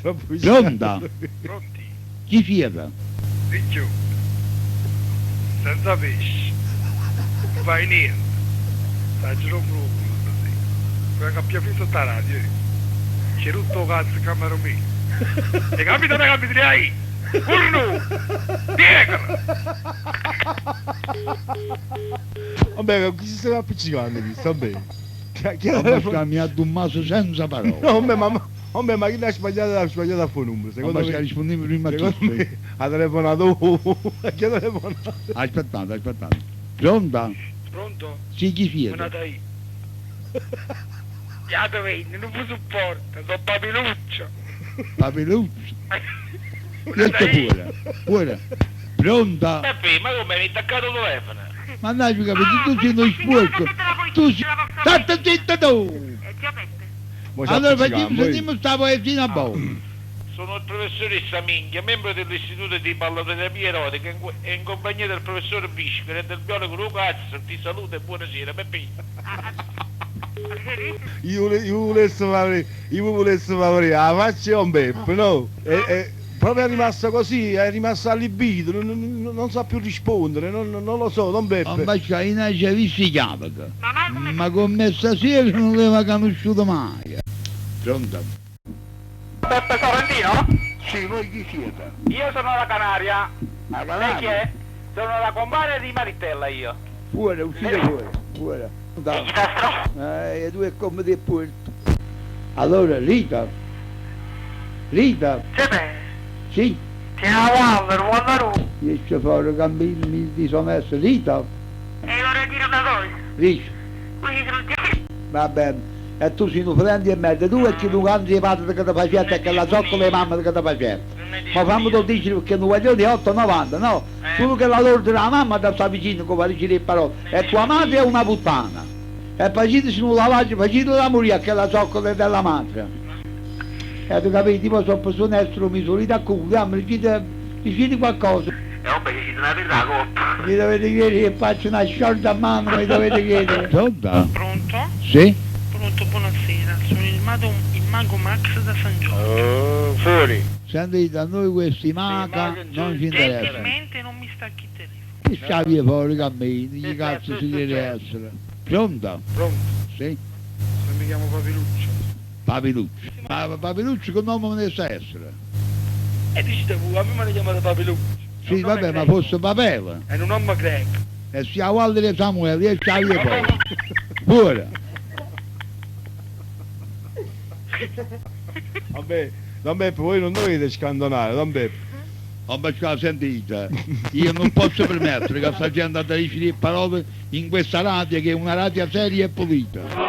Troppo vicino. Pronta? Pronti? Chi siete? Di giù. Senza pesce. Non fai niente. Faccio un gruppo stasera. Quello che abbiamo visto sta radio. C'è tutto cazzo camera mia. E capita da capitare. Urno! Dietro! Vabbè, chi si sta appiccicando lì? Sta bene. Ambascià mi ha Tommaso senza parole. No, vabbè, ma chi l'ha sbagliato a fare numero? Secondo Ambascià me, rispondevo prima a secondo tutti. me ha telefonato. Chi ha telefonato? Aspettate. Pronta? Pronto? Sì, chi siete? Buonata io. Ya dov'è? Non mi supporta, sono papiluccio. Papeluccio. Questo pure. Pronta? Peppe, ma come mi hai attaccato il telefono? Mannaggia capito, tu sei uno sporco. Tu sei... State zitta tu! Mo ci Allora appiccichiamo, poi- sentiamo sta poesia a voi. Sono il professoressa Minghia, membro dell'istituto di balloterapia erotica e in compagnia del professor Biscoli e del biologo Lucazzo. Ti saluto e buonasera, Peppe. Io volessi fare la faccia a un Beppe, no? E proprio è rimasto così, è rimasto allibito, non sa più rispondere, non lo so, non Beppe. Ambascià in Asia vi si capita. Ma con me stasera non l'aveva conosciuto mai. Pronta? Peppe Sorrentino? Sì, voi chi siete? Io sono la Canaria. La Lei chi è? Sono la compagna di Marittella io. Fuori, uscite fuori. E chi sta Tu è come di Puerto. Allora, Rita? Siete? Sì? C'è la Waller, Wallaru. Riesce fuori che mi sono messo. Rita? E vorrei dire una cosa. Riesce? Quindi sono già... Va bene. E tu sei un fratello e mezzo, tu e che tu canti di padre che ti faceva e che la zoccola e mamma che ti faceva. Ma fammi tu dici perché non voglio di 8,90, no? Tu che la loro della mamma ti sta vicino come dici le parole. E tua madre è una puttana. E facitesi un lavaggio, facite la morire che la zoccola è della madre. E tu capisci, tipo sono persone essere misurite a culo, dicite qualcosa. vabbè, ci sono una verità coppa. Mi dovete chiedere che faccio una sciolta a mano, mi dovete chiedere. Pronta? Pronto? Sì? Pronto, buonasera. Sono il mago Max da San Giorgio. Fuori. Sentite, a noi questi maca non ci interessa. Gentilmente non mi stacchi il telefono. Che sciavie fuori cammini, chi cazzo si deve essere? Pronta? Pronto? Sì? Se mi chiamo Papiluccio. Papiluccio. Ma Papiluccio che nome ne sa essere? E dici tu, a me mi hanno chiamato Papiluccio. Sì, vabbè, ma fosse papele. È un nome greco. E si a Valle di Samuele e sciavie fuori. Pure. Vabbè, Don Beppe, voi non dovete scandonare, Don Beppe. Ambascià, sentite, io non posso permettere che sta gente a dire parole in questa radio che è una radio seria e pulita.